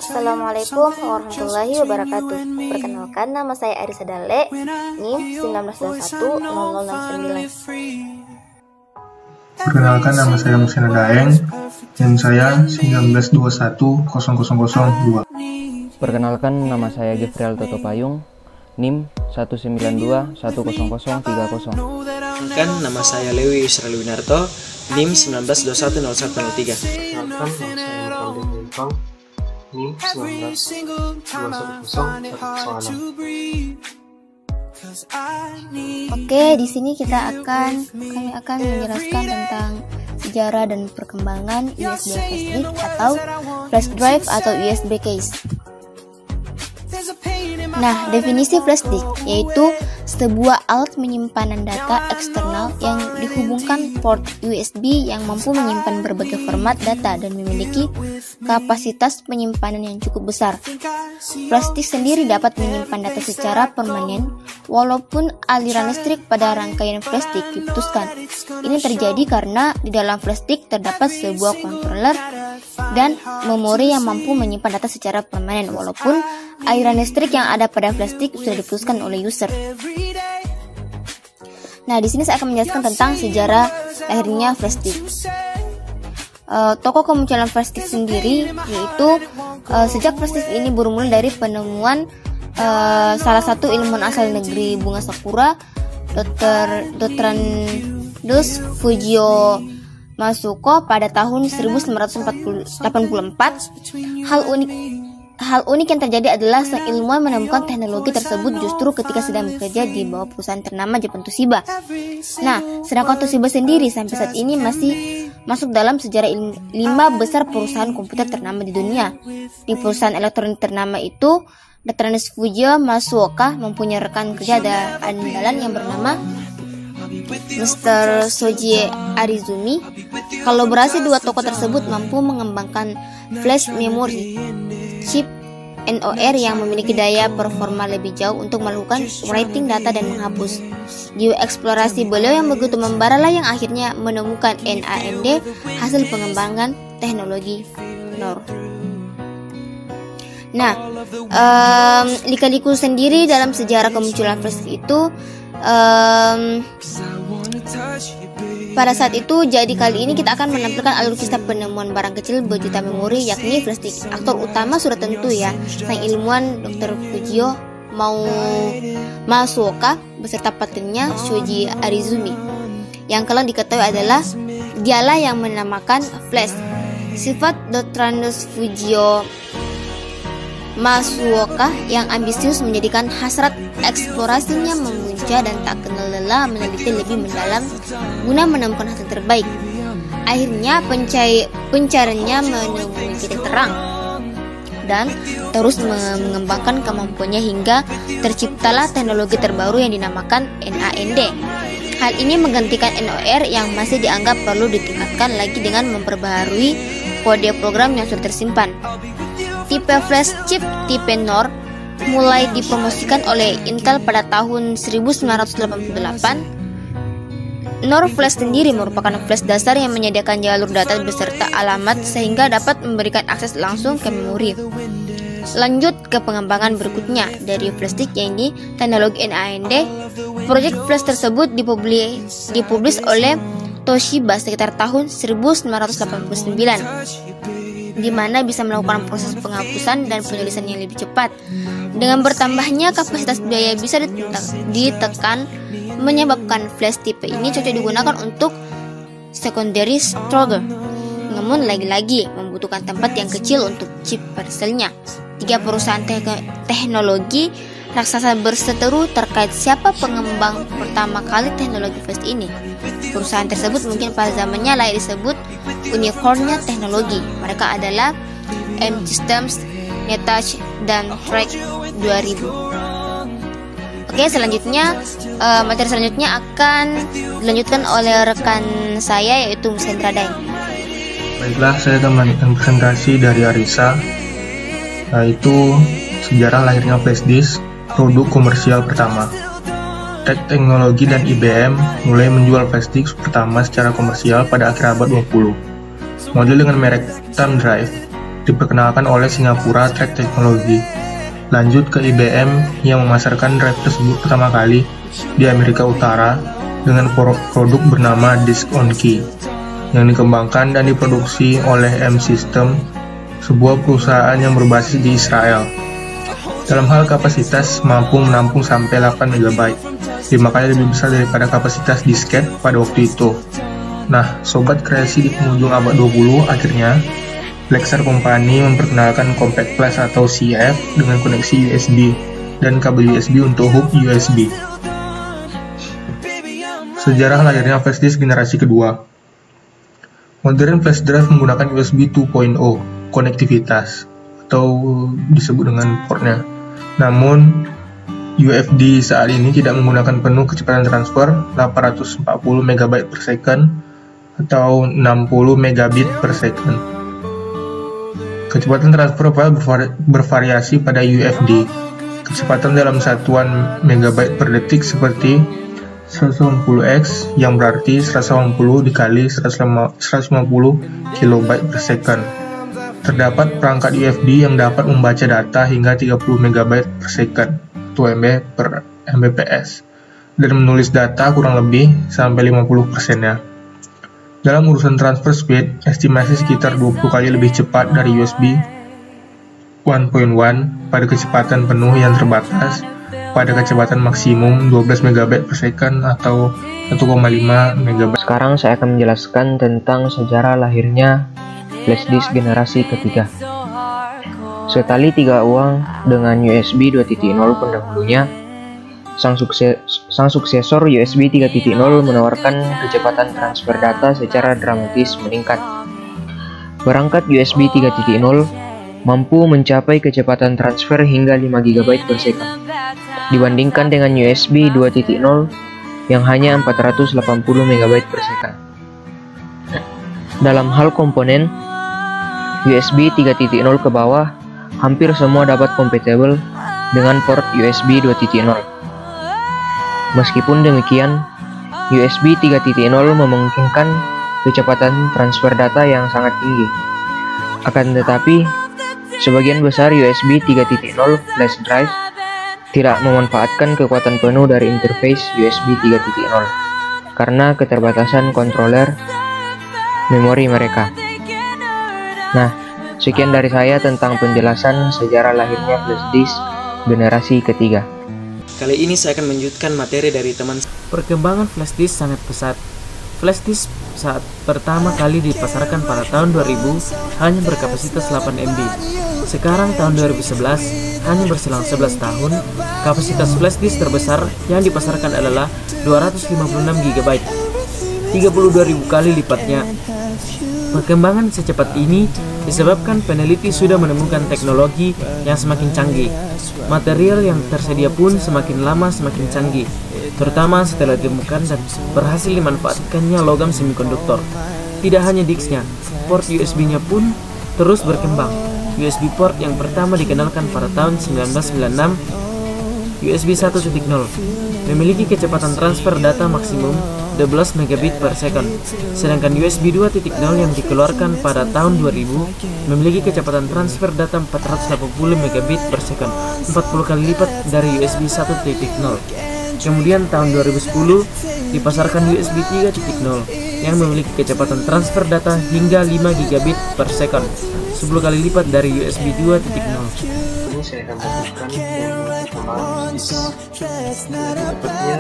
Assalamualaikum warahmatullahi wabarakatuh. Perkenalkan, nama saya Arisa Dale, NIM 19210069. Perkenalkan, nama saya Musina Daeng, NIM saya 19210002. Perkenalkan, nama saya Jeffriel Toto Payung, NIM 192100030. Perkenalkan, nama saya Lewi Israel Winarto, NIM 19210103. Perkenalkan, nama saya Mafaldi Bintang, NIM 19211016. Oke, di sini kami akan menjelaskan tentang sejarah dan perkembangan USB flash disk atau flash drive atau USB case. Nah, definisi flash disk yaitu sebuah alat penyimpanan data eksternal yang dihubungkan port USB yang mampu menyimpan berbagai format data dan memiliki kapasitas penyimpanan yang cukup besar. Flash disk sendiri dapat menyimpan data secara permanen walaupun aliran listrik pada rangkaian flash disk diputuskan. Ini terjadi karena di dalam flash disk terdapat sebuah controller dan memori yang mampu menyimpan data secara permanen walaupun aliran listrik yang ada pada flash disk sudah diputuskan oleh user. Nah, di sini saya akan menjelaskan tentang sejarah lahirnya flash disk. Tokoh kemunculan flash disk sendiri yaitu sejak flash disk ini bermula dari penemuan salah satu ilmuwan asal negeri bunga sakura, Dr. Fujio Masuko pada tahun 1984. Hal unik yang terjadi adalah sang ilmuwan menemukan teknologi tersebut justru ketika sedang bekerja di bawah perusahaan ternama Jepang Toshiba. Nah, sedangkan Toshiba sendiri sampai saat ini masih masuk dalam sejarah 5 besar perusahaan komputer ternama di dunia. Di perusahaan elektronik ternama itu, Dr. Fujio Masuoka mempunyai rekan kerja andalan yang bernama Mr. Shoji Arizumi. Kolaborasi dua tokoh tersebut mampu mengembangkan flash memory chip NOR yang memiliki daya performa lebih jauh untuk melakukan writing data dan menghapus. Jiwa eksplorasi beliau yang begitu membara lah yang akhirnya menemukan NAND, hasil pengembangan teknologi NOR. Nah, lika-liku sendiri dalam sejarah kemunculan flash itu pada saat itu, jadi kali ini kita akan menampilkan alur kisah penemuan barang kecil berjuta memori yakni flash disk. Aktor utama sudah tentu ya, sang ilmuwan Dr. Fujio Masuoka beserta partnernya Shoji Arizumi. Yang kalian diketahui adalah dialah yang menamakan flash. Sifat Dr. Fujio Masuoka yang ambisius menjadikan hasrat eksplorasinya memuncak dan tak kenal lelah meneliti lebih mendalam guna menemukan hasil terbaik. Akhirnya pencariannya menemui titik terang dan terus mengembangkan kemampuannya hingga terciptalah teknologi terbaru yang dinamakan NAND. Hal ini menggantikan NOR yang masih dianggap perlu ditingkatkan lagi dengan memperbaharui kode program yang sudah tersimpan. Tipe flash chip tipe NOR mulai dipromosikan oleh Intel pada tahun 1988. NOR flash sendiri merupakan flash dasar yang menyediakan jalur data beserta alamat sehingga dapat memberikan akses langsung ke memori. Lanjut ke pengembangan berikutnya dari flash disk yaitu teknologi NAND. Proyek flash tersebut dipublis oleh Toshiba sekitar tahun 1989. Di mana bisa melakukan proses penghapusan dan penulisan yang lebih cepat. Dengan bertambahnya kapasitas biaya bisa ditekan, menyebabkan flash tipe ini cocok digunakan untuk secondary storage. Namun lagi-lagi membutuhkan tempat yang kecil untuk chip parselnya. 3 perusahaan teknologi raksasa berseteru terkait siapa pengembang pertama kali teknologi flash ini. Perusahaan tersebut mungkin pada zamannya layak disebut unicornnya teknologi. Mereka adalah M Systems, Netouch, dan Track 2000. Oke, selanjutnya materi selanjutnya akan dilanjutkan oleh rekan saya yaitu Musendra Daeng. Baiklah, saya akan melanjutkan presentasi dari Arisa, yaitu sejarah lahirnya flash disk, produk komersial pertama. Tech Teknologi dan IBM mulai menjual flash disk pertama secara komersial pada akhir abad 20. Model dengan merek Thumb Drive diperkenalkan oleh Singapura Track Technology. Lanjut ke IBM yang memasarkan drive tersebut pertama kali di Amerika Utara dengan produk bernama Disk on Key yang dikembangkan dan diproduksi oleh M-System, sebuah perusahaan yang berbasis di Israel. Dalam hal kapasitas, mampu menampung sampai 8 MB, 5 kali lebih besar daripada kapasitas disket pada waktu itu. Nah, sobat kreasi di penghujung abad 20, akhirnya Lexar Company memperkenalkan Compact Flash atau CF dengan koneksi USB dan kabel USB untuk hub USB. Sejarah lahirnya flash disk generasi kedua. Modern flash drive menggunakan USB 2.0 konektivitas atau disebut dengan portnya. Namun, UFD saat ini tidak menggunakan penuh kecepatan transfer 840 MB per second atau 60 megabit per second. Kecepatan transfer file bervariasi pada UFD. Kecepatan dalam satuan megabyte per detik seperti 180x yang berarti 180 dikali 150 kilobyte per second. Terdapat perangkat UFD yang dapat membaca data hingga 30 MB per second atau MB per Mbps dan menulis data kurang lebih sampai 50%-nya. Dalam urusan transfer speed, estimasi sekitar 20 kali lebih cepat dari USB 1.1 pada kecepatan penuh yang terbatas pada kecepatan maksimum 12 MB per second atau 1,5 MB. Sekarang saya akan menjelaskan tentang sejarah lahirnya flash disk generasi ketiga. Setali 3 uang dengan USB 2.0 pendahulunya, sang suksesor USB 3.0 menawarkan kecepatan transfer data secara dramatis meningkat. Perangkat USB 3.0 mampu mencapai kecepatan transfer hingga 5 GB per second, dibandingkan dengan USB 2.0 yang hanya 480 MB per second. Dalam hal komponen, USB 3.0 ke bawah hampir semua dapat kompatibel dengan port USB 2.0. Meskipun demikian, USB 3.0 memungkinkan kecepatan transfer data yang sangat tinggi. Akan tetapi, sebagian besar USB 3.0 flash drive tidak memanfaatkan kekuatan penuh dari interface USB 3.0 karena keterbatasan kontroler memori mereka. Nah, sekian dari saya tentang penjelasan sejarah lahirnya flash disk generasi ketiga. Kali ini saya akan melanjutkan materi dari teman. Perkembangan flash disk sangat pesat. Flash disk saat pertama kali dipasarkan pada tahun 2000 hanya berkapasitas 8 MB. Sekarang tahun 2011, hanya berselang 11 tahun, kapasitas flash disk terbesar yang dipasarkan adalah 256 GB, 32.000 kali lipatnya. Perkembangan secepat ini disebabkan peneliti sudah menemukan teknologi yang semakin canggih. Material yang tersedia pun semakin lama semakin canggih, terutama setelah ditemukan dan berhasil dimanfaatkannya logam semikonduktor. Tidak hanya disknya, port USB-nya pun terus berkembang. USB port yang pertama dikenalkan pada tahun 1996, USB 1.0, memiliki kecepatan transfer data maksimum 12 megabit per second, sedangkan USB 2.0 yang dikeluarkan pada tahun 2000 memiliki kecepatan transfer data 480 megabit per second, 40 kali lipat dari USB 1.0. Kemudian tahun 2010 dipasarkan USB 3.0 yang memiliki kecepatan transfer data hingga 5 gigabit per second, 10 kali lipat dari USB 2.0. Ini saya akan fokuskan perkembangan disk. Sepertinya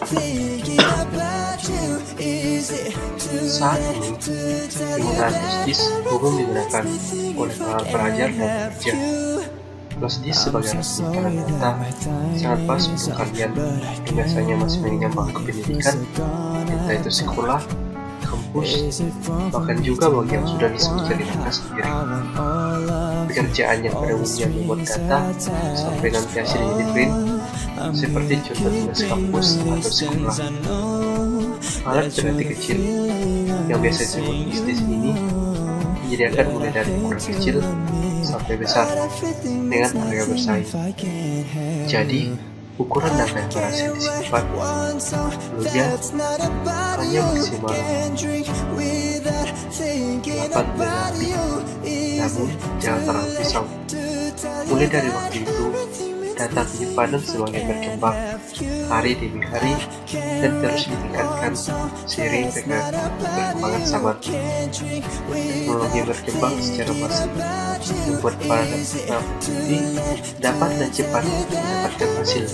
penjualan saat ini penggunaan flash disk umum digunakan oleh para pelajar dan pekerja. Flash disk sebagai representasi data sangat pas untuk kalian yang biasanya masih mengenyam bangku pendidikan, entah itu sekolah, kampus, bahkan juga bagi yang sudah bisa mencari nafkah sendiri. Pekerjaan yang pada umumnya membuat data sampai nanti hasilnya di print, seperti contoh tugas kampus atau sekolah. Alat berarti kecil yang biasa disebut flash disk ini menyediakan mulai dari ukuran kecil sampai besar dengan harga bersaing. Jadi, ukuran data yang berhasil disimpan dulunya hanya maksimal 8 MB, namun jangan terlalu risau. Mulai dari waktu itu, data penyimpanan semakin berkembang hari demi hari dan terus ditingkatkan seiring dengan perkembangan zaman. Teknologi berkembang secara masif membuat para peneliti dapat dan cepat mendapatkan hasil.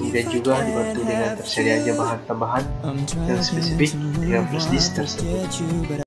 Kemudian juga dibantu dengan tersedianya bahan tambahan yang spesifik dengan flash disk tersebut.